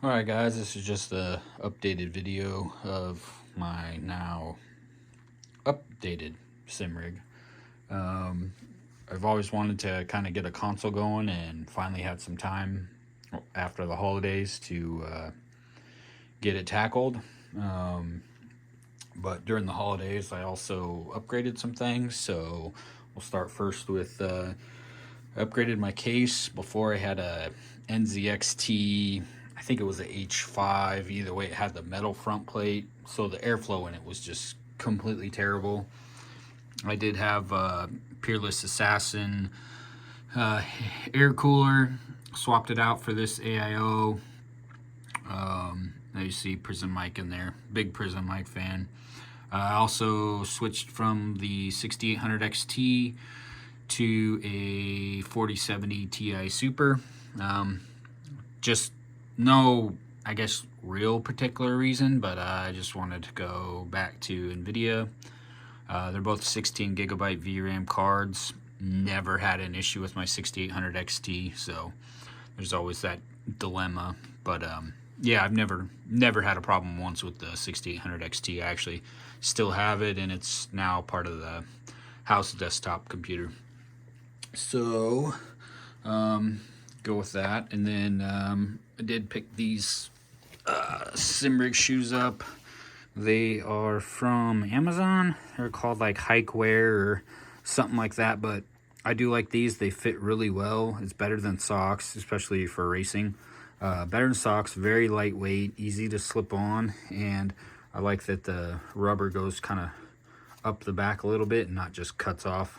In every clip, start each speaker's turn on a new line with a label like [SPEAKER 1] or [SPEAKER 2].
[SPEAKER 1] Alright guys, this is just a updated video of my now updated sim rig. Um, I've always wanted to kind of get a console going and finally had some time after the holidays to get it tackled. Um, but during the holidays I also upgraded some things, so we'll start first with upgraded my case. Before I had a NZXT, I think it was a H5. Either way, it had the metal front plate, so the airflow in it was just completely terrible. I did have Peerless Assassin uh, air cooler. Swapped it out for this AIO. Now you see Prism mic in there. Big Prism mic fan. I also switched from the 6800 XT to a 4070 Ti Super. Just no, I guess, real particular reason, but I just wanted to go back to NVIDIA. They're both 16 gigabyte VRAM cards. Never had an issue with my 6800 XT, so there's always that dilemma. But yeah, I've never had a problem once with the 6800 XT. I actually still have it, and it's now part of the house desktop computer. So go with that. And then I did pick these Simrig shoes up. They are from Amazon. They're called like Hikewear or something like that, but I do like these. They fit really well. It's better than socks, especially for racing. Better than socks, very lightweight, easy to slip on, and I like that the rubber goes kind of up the back a little bit and not just cuts off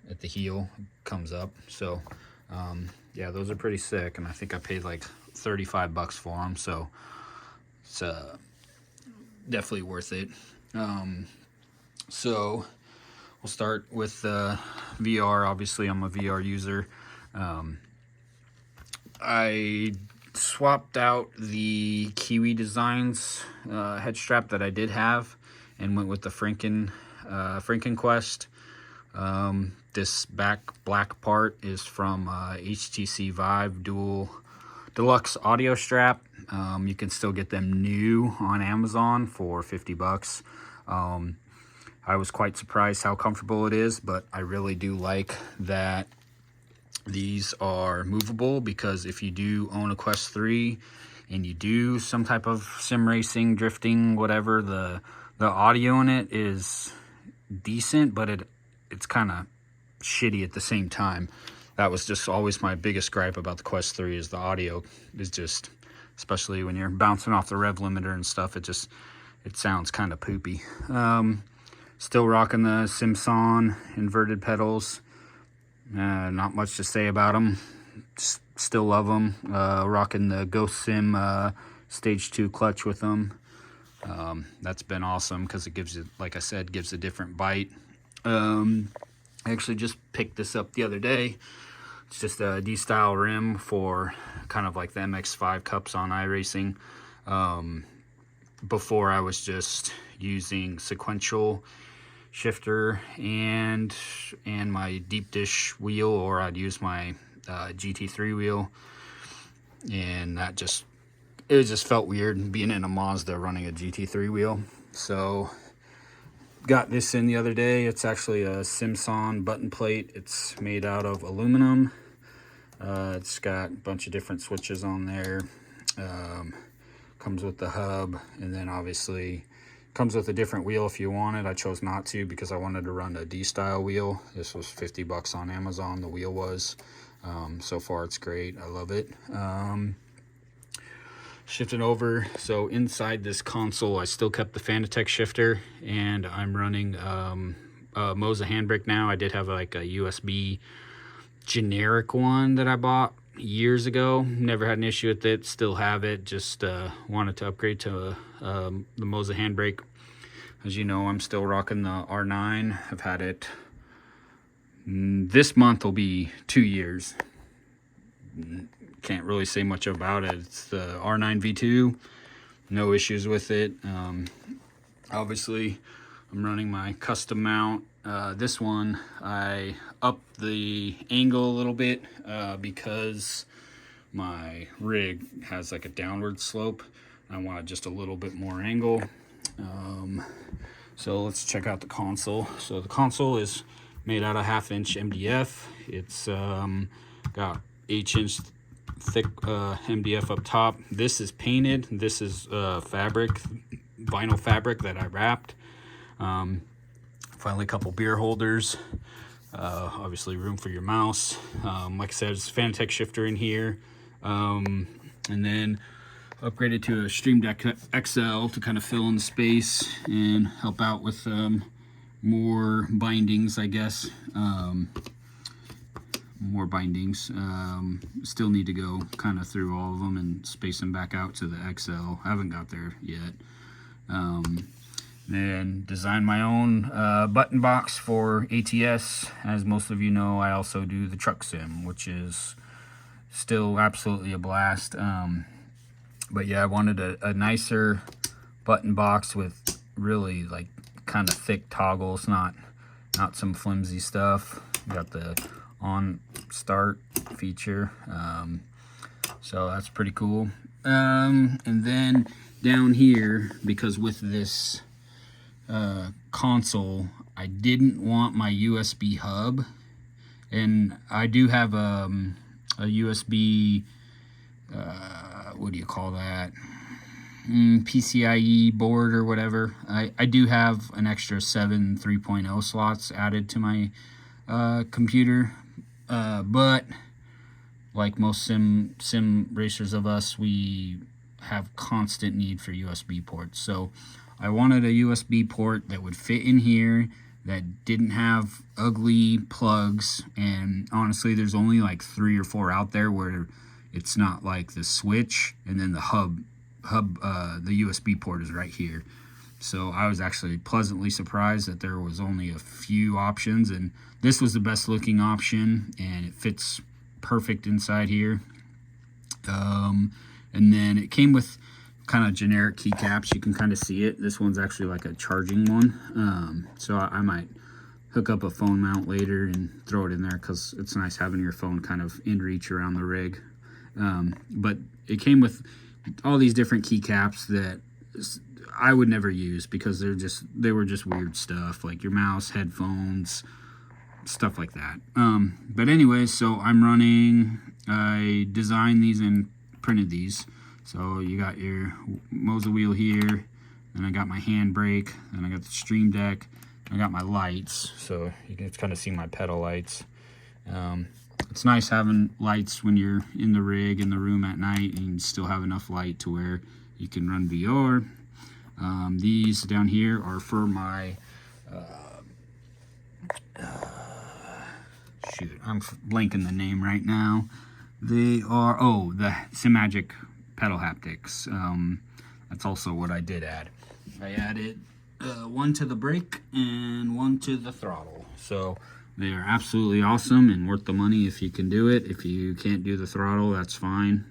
[SPEAKER 1] at the heel, comes up. So yeah, those are pretty sick, and I think I paid like 35 bucks for them, so it's definitely worth it. So we'll start with VR. Obviously, I'm a VR user. I swapped out the Kiwi Designs head strap that I did have and went with the Franken Quest. This back black part is from HTC Vive Deluxe audio strap. You can still get them new on Amazon for 50 bucks. I was quite surprised how comfortable it is, but I really do like that these are movable, because if you do own a Quest 3 and you do some type of sim racing, drifting, whatever, the audio in it is decent, but it's kind of shitty at the same time. That was just always my biggest gripe about the Quest 3, is the audio is just, especially when you're bouncing off the rev limiter and stuff, it sounds kind of poopy. Still rocking the Simson inverted pedals. Not much to say about them. Still love them. Rocking the Ghost Sim Stage 2 clutch with them. That's been awesome because it gives it, like I said, gives a different bite. I actually just picked this up the other day. It's just a D-style rim for kind of like the MX-5 cups on iRacing. Before I was just using sequential shifter and my deep dish wheel, or I'd use my GT3 wheel, and it just felt weird being in a Mazda running a GT3 wheel. So got this in the other day. It's actually a Simson button plate. It's made out of aluminum. It's got a bunch of different switches on there. Comes with the hub, and then obviously comes with a different wheel if you want it. I chose not to because I wanted to run a D-style wheel. This was 50 bucks on Amazon, the wheel was. So far it's great. I love it. Shifting over, so inside this console I still kept the Fanatec shifter, and I'm running Moza handbrake now. I did have like a USB generic one that I bought years ago. Never had an issue with it. Still have it. Just wanted to upgrade to the Moza handbrake. As you know, I'm still rocking the R9. I've had it. This month will be 2 years. Can't really say much about it. It's the R9 V2. No issues with it. Obviously, I'm running my custom mount. This one, I upped the angle a little bit because my rig has like a downward slope. I want just a little bit more angle. So let's check out the console. So the console is made out of 1/2 inch MDF. It's got 1/8 thick MDF up top. This is painted. This is fabric, vinyl fabric that I wrapped. Finally, a couple beer holders. Obviously room for your mouse. Like I said, it's a Fanatec shifter in here. And then upgraded to a Stream Deck XL to kind of fill in the space and help out with more bindings, I guess. More bindings. Still need to go kind of through all of them and space them back out to the XL. I haven't got there yet. Then designed my own button box for ATS. As most of you know, I also do the truck sim, which is still absolutely a blast. But yeah, I wanted a nicer button box with really like kind of thick toggles, not some flimsy stuff. Got the on start feature, so that's pretty cool. And then down here, because with this console, I didn't want my USB hub, and I do have a USB, what do you call that, PCIe board or whatever. I do have an extra 7 3.0 slots added to my computer, but like most sim racers of us, we have constant need for USB ports. So I wanted a USB port that would fit in here, that didn't have ugly plugs, and honestly there's only like 3 or 4 out there where it's not like the switch and then the hub the USB port is right here. So I was actually pleasantly surprised that there was only a few options, and this was the best looking option, and it fits perfect inside here. And then it came with kind of generic keycaps. You can kind of see it. This one's actually like a charging one. So I might hook up a phone mount later and throw it in there, because it's nice having your phone kind of in reach around the rig. But it came with all these different keycaps that I would never use, because they were just weird stuff, like your mouse, headphones, stuff like that. But anyway, so I designed these and printed these. So you got your Moza wheel here, and I got my handbrake, and I got the Stream Deck, I got my lights, so you can kind of see my pedal lights. It's nice having lights when you're in the rig in the room at night, and you still have enough light to where you can run VR. These down here are for my shoot, I'm blanking the name right now. They are, the SimMagic pedal haptics. That's also what I did add. I added one to the brake and one to the throttle. So they are absolutely awesome and worth the money if you can do it. If you can't do the throttle, that's fine.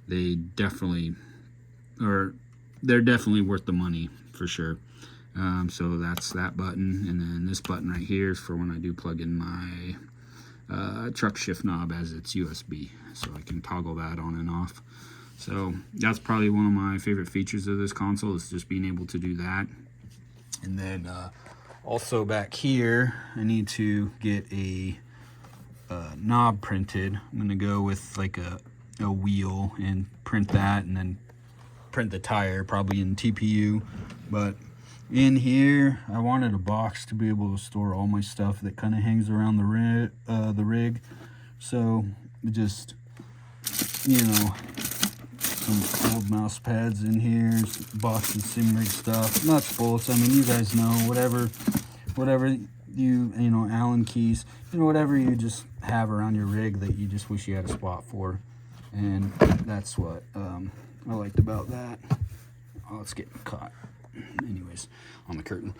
[SPEAKER 1] They're definitely worth the money for sure. So that's that button, and then this button right here is for when I do plug in my truck shift knob, as it's USB, so I can toggle that on and off. So that's probably one of my favorite features of this console, is just being able to do that. And then also back here, I need to get a knob printed. I'm gonna go with like a wheel and print that, and then print the tire probably in TPU. But in here, I wanted a box to be able to store all my stuff that kind of hangs around the rig. So just, you know, some old mouse pads in here, box of sim rig stuff, nuts, bolts. I mean, you guys know, whatever you know, Allen keys, you know, whatever you just have around your rig that you just wish you had a spot for. And that's what I liked about that. Oh, it's getting caught. Anyways, on the curtain.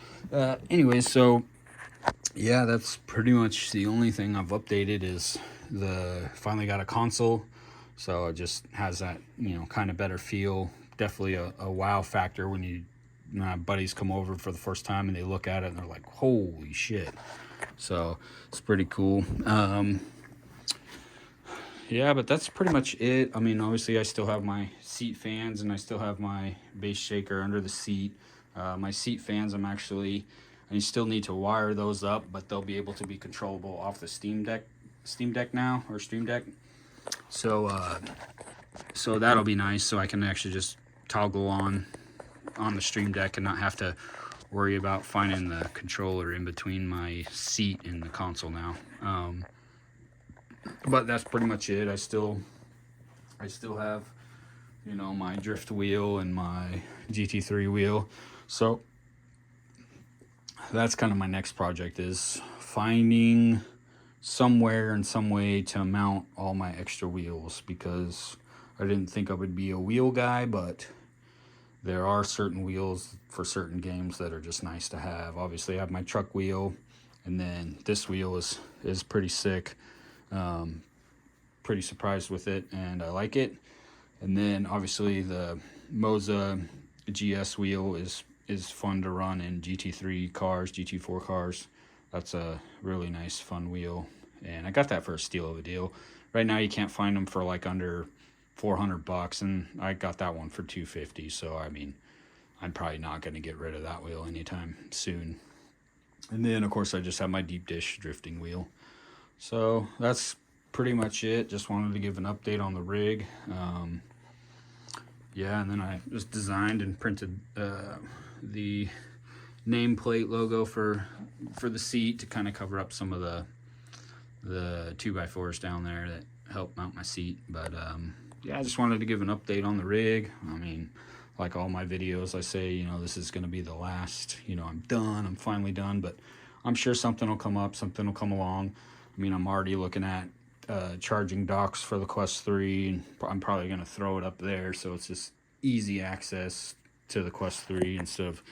[SPEAKER 1] Anyways, so yeah, that's pretty much the only thing I've updated, is finally got a console. So it just has that, you know, kind of better feel. Definitely a wow factor when my buddies come over for the first time and they look at it and they're like, holy shit. So it's pretty cool. yeah, but that's pretty much it. I mean, obviously I still have my seat fans and I still have my bass shaker under the seat. My seat fans, I still need to wire those up, but they'll be able to be controllable off the Steam Deck now, or Stream Deck. So that'll be nice. So I can actually just toggle on the Stream Deck and not have to worry about finding the controller in between my seat and the console now. But that's pretty much it. I still have, you know, my drift wheel and my GT3 wheel. So that's kind of my next project, is finding somewhere in some way to mount all my extra wheels, because I didn't think I would be a wheel guy, but there are certain wheels for certain games that are just nice to have. Obviously I have my truck wheel, and then this wheel is pretty sick. Pretty surprised with it, and I like it. And then obviously the Moza GS wheel is fun to run in GT3 cars, GT4 cars. That's a really nice fun wheel, and I got that for a steal of a deal. Right now you can't find them for like under $400, and I got that one for $250. So I mean, I'm probably not going to get rid of that wheel anytime soon. And then of course I just have my deep dish drifting wheel. So that's pretty much it. Just wanted to give an update on the rig. Yeah, and then I just designed and printed the nameplate logo for the seat to kind of cover up some of the 2x4s down there that help mount my seat. But yeah, I just wanted to give an update on the rig. I mean, like all my videos, I say, you know, this is going to be the last, you know, I'm done, I'm finally done, but I'm sure something will come up, something will come along. I mean, I'm already looking at charging docks for the Quest 3, and I'm probably going to throw it up there, so it's just easy access to the Quest 3 instead of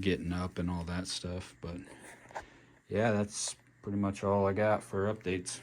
[SPEAKER 1] getting up and all that stuff. But yeah, that's pretty much all I got for updates.